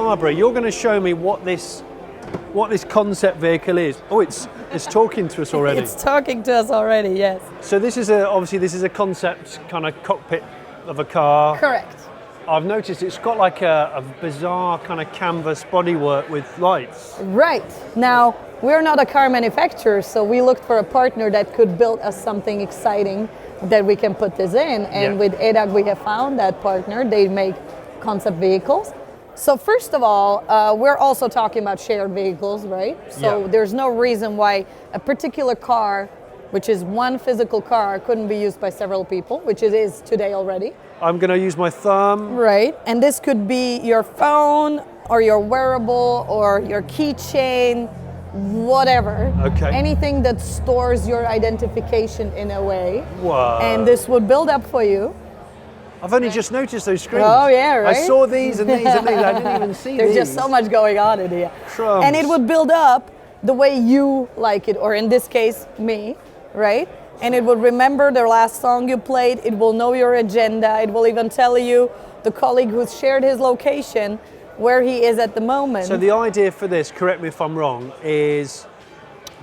Barbara, you're going to show me what this concept vehicle is. Oh, it's talking to us already. It's talking to us already, yes. So this is a concept kind of cockpit of a car. Correct. I've noticed it's got like a bizarre kind of canvas bodywork with lights. Right. Now, we're not a car manufacturer, so we looked for a partner that could build us something exciting that we can put this in. And with EDAG, we have found that partner. They make concept vehicles. So first of all, we're also talking about shared vehicles, right? So there's no reason why a particular car, which is one physical car, couldn't be used by several people, which it is today already. I'm going to use my thumb. Right, and this could be your phone or your wearable or your keychain, whatever. Okay. Anything that stores your identification in a way. Whoa. And this would build up for you. I've only just noticed those screens. Oh yeah, right? I saw these and these and these. I didn't even see There's these. just so much going on in here. Crumbs. And it would build up the way you like it, or in this case, me, right? And it will remember the last song you played. It will know your agenda. It will even tell you, the colleague who's shared his location, where he is at the moment. So the idea for this, correct me if I'm wrong, is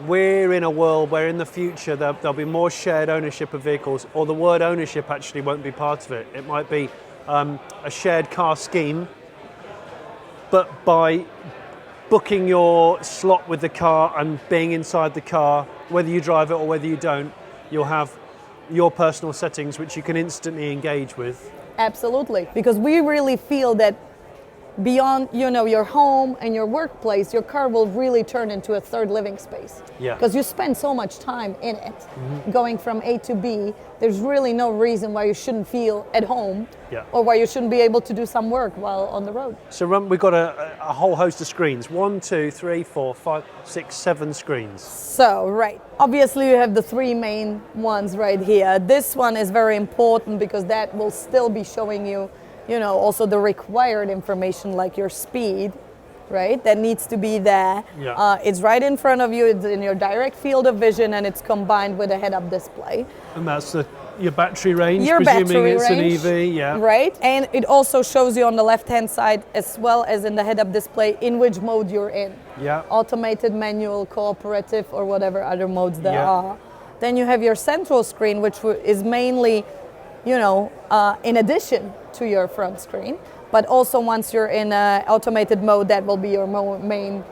we're in a world where in the future there'll be more shared ownership of vehicles, or the word ownership actually won't be part of it. It might be a shared car scheme, but by booking your slot with the car and being inside the car, whether you drive it or whether you don't, you'll have your personal settings which you can instantly engage with. Absolutely, because we really feel that beyond, your home and your workplace, your car will really turn into a third living space. Yeah. Because you spend so much time in it, going from A to B. There's really no reason why you shouldn't feel at home, or why you shouldn't be able to do some work while on the road. So we've got a whole host of screens. 1, 2, 3, 4, 5, 6, 7 screens. So, right. Obviously, you have the three main ones right here. This one is very important because that will still be showing you also the required information like your speed, right? That needs to be there. Yeah. It's right in front of you, it's in your direct field of vision, and it's combined with a head-up display. And that's your battery range, Your presuming battery it's range, an EV, yeah. Right, and it also shows you on the left-hand side, as well as in the head-up display, in which mode you're in. Yeah. Automated, manual, cooperative, or whatever other modes there are. Then you have your central screen, which is mainly, in addition to your front screen, but also once you're in automated mode, that will be your main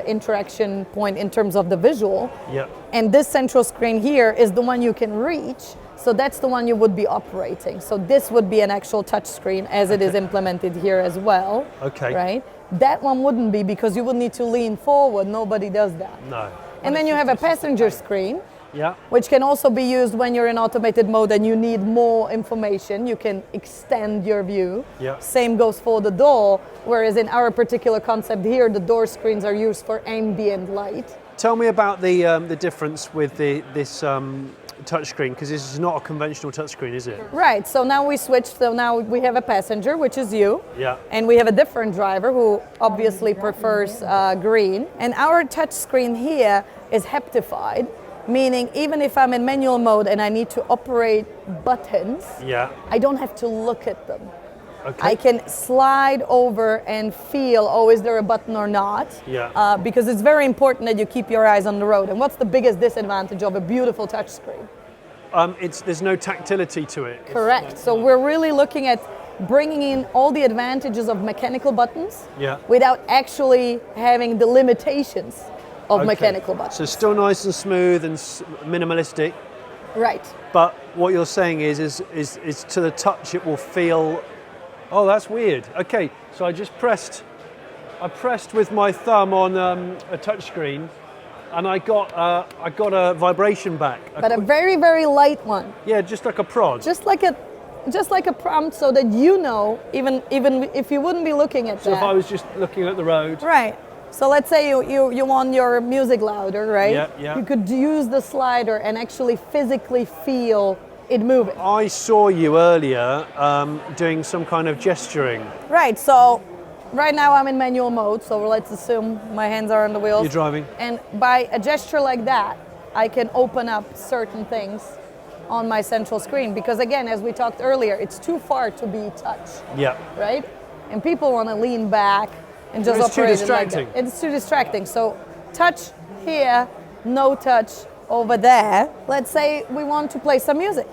interaction point in terms of the visual. Yeah. And this central screen here is the one you can reach, so that's the one you would be operating. So this would be an actual touch screen as it is implemented here as well. Okay. Right? That one wouldn't be because you would need to lean forward. Nobody does that. No. And then you have a passenger screen, Yeah. which can also be used when you're in automated mode and you need more information. You can extend your view. Yeah. Same goes for the door, whereas in our particular concept here, the door screens are used for ambient light. Tell me about the difference with this touchscreen, because this is not a conventional touchscreen, is it? Right, so now we switched, so now we have a passenger, which is you. Yeah. And we have a different driver who obviously prefers green. And our touch screen here is haptified, meaning even if I'm in manual mode and I need to operate buttons, I don't have to look at them. Okay. I can slide over and feel, is there a button or not? Yeah. Because it's very important that you keep your eyes on the road. And what's the biggest disadvantage of a beautiful touchscreen? There's no tactility to it. Correct. So we're really looking at bringing in all the advantages of mechanical buttons without actually having the limitations of mechanical buttons. So still nice and smooth and minimalistic. Right. But what you're saying is to the touch it will feel. Oh, that's weird. Okay, so I pressed with my thumb on a touchscreen, and I got a vibration back. But a very, very light one. Yeah, just like a prod. Just like a prompt, so that even if you wouldn't be looking at that. So if I was just looking at the road. Right. So let's say you want your music louder, right? Yeah, yeah. You could use the slider and actually physically feel it moving. I saw you earlier doing some kind of gesturing. Right, so right now I'm in manual mode, so let's assume my hands are on the wheels. You're driving. And by a gesture like that, I can open up certain things on my central screen, because again, as we talked earlier, it's too far to be touch. Yeah. Right? And people want to lean back and just It's too operate it distracting. like that. It's too distracting. So touch here, no touch over there. Let's say we want to play some music.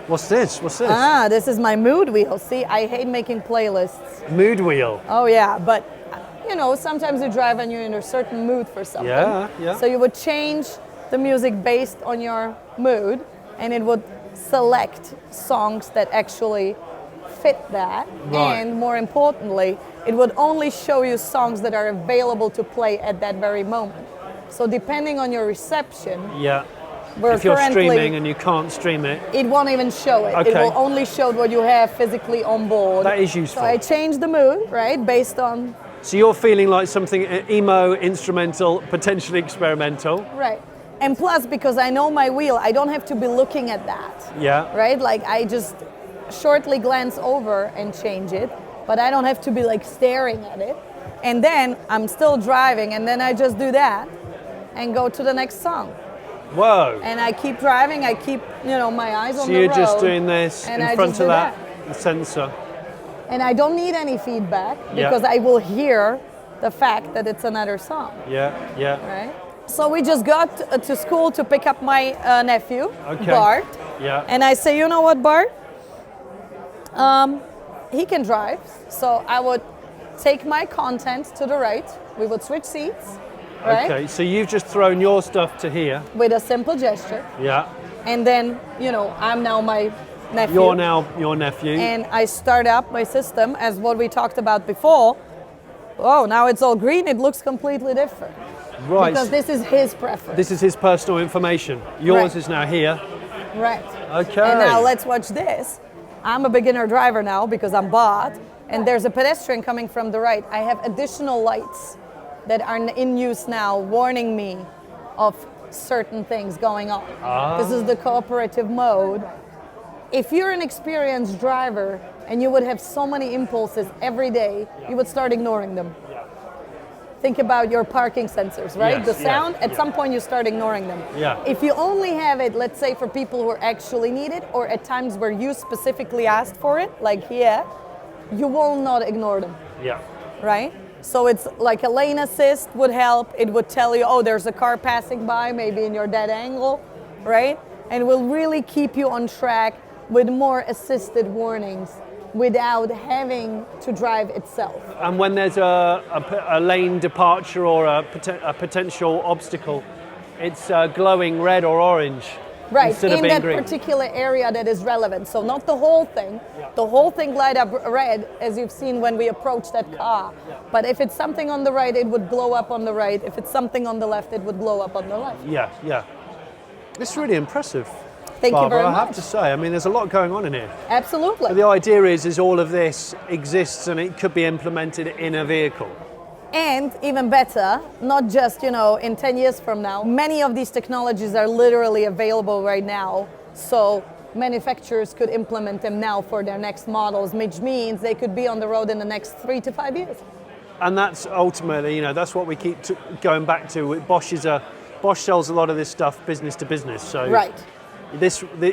What's this? What's this? This is my mood wheel. See, I hate making playlists. Mood wheel. Oh yeah, but you know, sometimes you drive and you're in a certain mood for something. Yeah, yeah. So you would change the music based on your mood, and it would select songs that actually fit that. Right. And more importantly, it would only show you songs that are available to play at that very moment. So depending on your reception, Yeah. we're If you're currently, streaming and you can't stream it, it won't even show it. It Okay. will only show what you have physically on board. that is useful. So I change the mood, right, based on, So you're feeling like something emo, instrumental, potentially experimental. right. And plus, because I know my wheel, I don't have to be looking at that, Yeah. right? Like I just shortly glance over and change it, but I don't have to be like staring at it. And then I'm still driving, and then I just do that and go to the next song. Whoa. And I keep driving, I keep, you know, my eyes on So the road. you're just doing this and in I front just of do that sensor. And I don't need any feedback Yeah. because I will hear the fact that it's another song, Yeah, yeah. right? So we just got to school to pick up my nephew, Okay. Bart. Yeah. And I say, you know what, Bart? He can drive. So I would take my content to the right. We would switch seats, right? Okay, so you've just thrown your stuff to here. With a simple gesture. Yeah. And then, you know, I'm now my nephew. You're now your nephew. And I start up my system as what we talked about before. Oh, now it's all green. It looks completely different. Right. Because this is his preference. This is his personal information. Yours Right. is now here. Right. Okay. And now let's watch this. I'm a beginner driver now because I'm bought, and there's a pedestrian coming from the right. I have additional lights that are in use now warning me of certain things going on. This is the cooperative mode. If you're an experienced driver and you would have so many impulses every day, you would start ignoring them. Think about your parking sensors, right? Yes, The yeah, sound, at yeah. some point you start ignoring them. Yeah. If you only have it, let's say for people who actually need it, or at times where you specifically asked for it, like here, you will not ignore them, Yeah. right? So it's like a lane assist would help. It would tell you, oh, there's a car passing by, maybe in your dead angle, right? And will really keep you on track with more assisted warnings without having to drive itself. And when there's a lane departure or a potential obstacle, it's glowing red or orange. Right, Instead of in being that green. particular area that is relevant. So not the whole thing. The whole thing light up red, as you've seen when we approach that car. But if it's something on the right, it would glow up on the right. If it's something on the left, it would glow up on the left. Yeah, yeah. It's really impressive. Thank you Barbara, very I have much. to say, I mean, there's a lot going on in here. Absolutely. The idea is all of this exists and it could be implemented in a vehicle. And even better, not just, you know, in 10 years from now, many of these technologies are literally available right now. So manufacturers could implement them now for their next models, which means they could be on the road in the next 3 to 5 years. And that's ultimately, you know, that's what we keep going back to. Bosch sells a lot of this stuff business to business. So Right.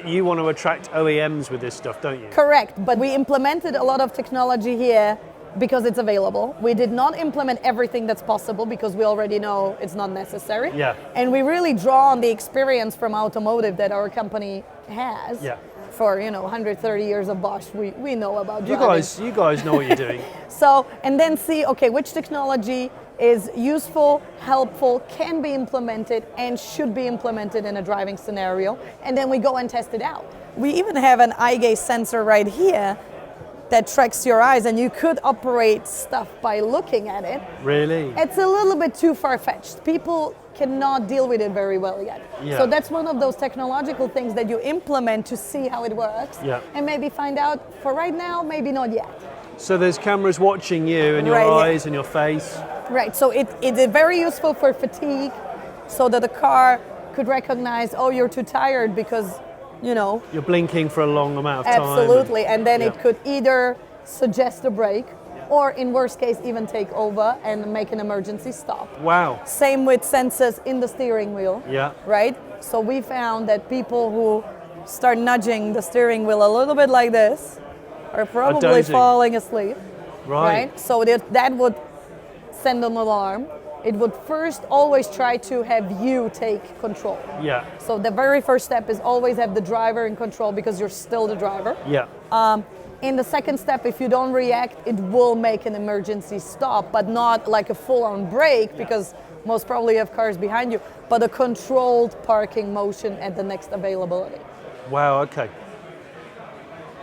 you want to attract OEMs with this stuff, don't you? Correct, but we implemented a lot of technology here because it's available. We did not implement everything that's possible because we already know it's not necessary. Yeah. And we really draw on the experience from automotive that our company has. Yeah. For, you know, 130 years of Bosch, we know about driving. You guys know what you're doing. So, and then see, okay, which technology is useful, helpful, can be implemented, and should be implemented in a driving scenario. And then we go and test it out. We even have an eye gaze sensor right here that tracks your eyes, and you could operate stuff by looking at it. Really? It's a little bit too far-fetched. People cannot deal with it very well yet. Yeah. So that's one of those technological things that you implement to see how it works. Yeah. And maybe find out, for right now, maybe not yet. So there's cameras watching you and your Right, yeah. eyes and your face. Right, so it's very useful for fatigue, so that the car could recognize, oh, you're too tired because, you know. You're blinking for a long amount of time. Absolutely, and then yeah. it could either suggest a brake, or in worst case, even take over and make an emergency stop. Wow. Same with sensors in the steering wheel. Yeah. Right? So we found that people who start nudging the steering wheel a little bit like this are probably dozing. falling asleep. Right. So that would send an alarm, it would first always try to have you take control. Yeah. So the very first step is always have the driver in control because you're still the driver. Yeah. In the second step, if you don't react, it will make an emergency stop, but not like a full-on brake because most probably you have cars behind you, but a controlled parking motion at the next availability. Wow, okay.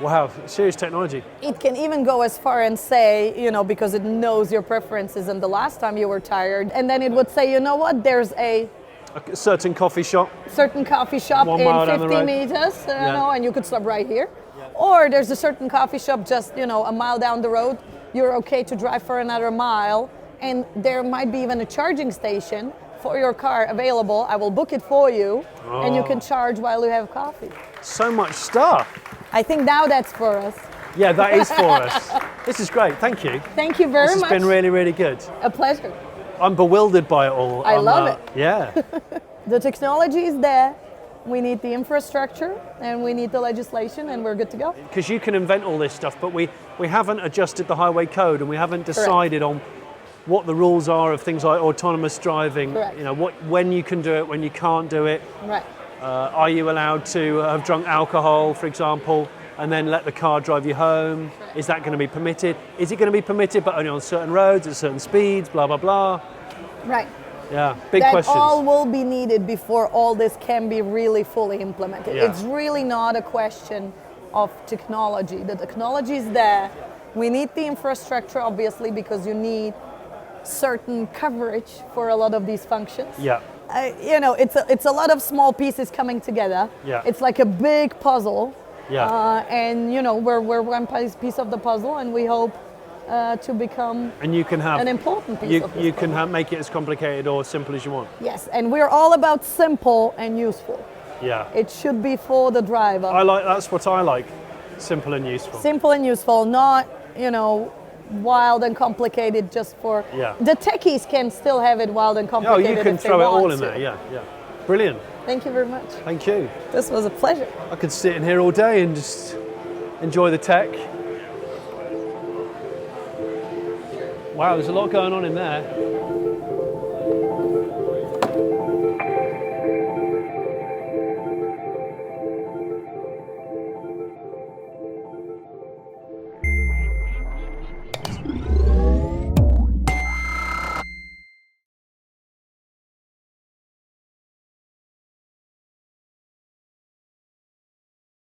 Wow, serious technology. It can even go as far and say, you know, because it knows your preferences and the last time you were tired, and then it would say, you know what, there's a certain coffee shop. Certain coffee shop 1 in mile down the 50 road. meters, you know, and you could stop right here. Or there's a certain coffee shop just, you know, a mile down the road. You're okay to drive for another mile, and there might be even a charging station for your car available. I will book it for you, and you can charge while you have coffee. So much stuff. I think now that's for us. Yeah, that is for us. This is great. Thank you. Thank you very This much. has been really, really good. A pleasure. I'm bewildered by it all. I love it. Yeah. The technology is there. We need the infrastructure and we need the legislation, and we're good to go. Because you can invent all this stuff, but we haven't adjusted the highway code, and we haven't decided on what the rules are of things like autonomous driving. Correct. You know, when you can do it, when you can't do it. Right. Are you allowed to have drunk alcohol, for example, and then let the car drive you home? Is that going to be permitted? Is it going to be permitted, but only on certain roads at certain speeds? Blah blah blah. Right. Yeah, big That questions. all will be needed before all this can be really fully implemented. Yeah. It's really not a question of technology. The technology is there. We need the infrastructure, obviously, because you need certain coverage for a lot of these functions. Yeah. You know, it's a lot of small pieces coming together. Yeah. It's like a big puzzle. Yeah. And you know, we're one piece of the puzzle, and we hope to become And you can have an important piece of this you can puzzle. make it as complicated or simple as you want. Yes, and we're all about simple and useful. Yeah. It should be for the driver. That's what I like. Simple and useful. Simple and useful, not, you know, wild and complicated just for... Yeah. The techies can still have it wild and Oh, complicated you can if they throw it want all in to. there. Yeah, yeah. Brilliant. Thank you very much. Thank you. This was a pleasure. I could sit in here all day and just enjoy the tech. Wow, there's a lot going on in there.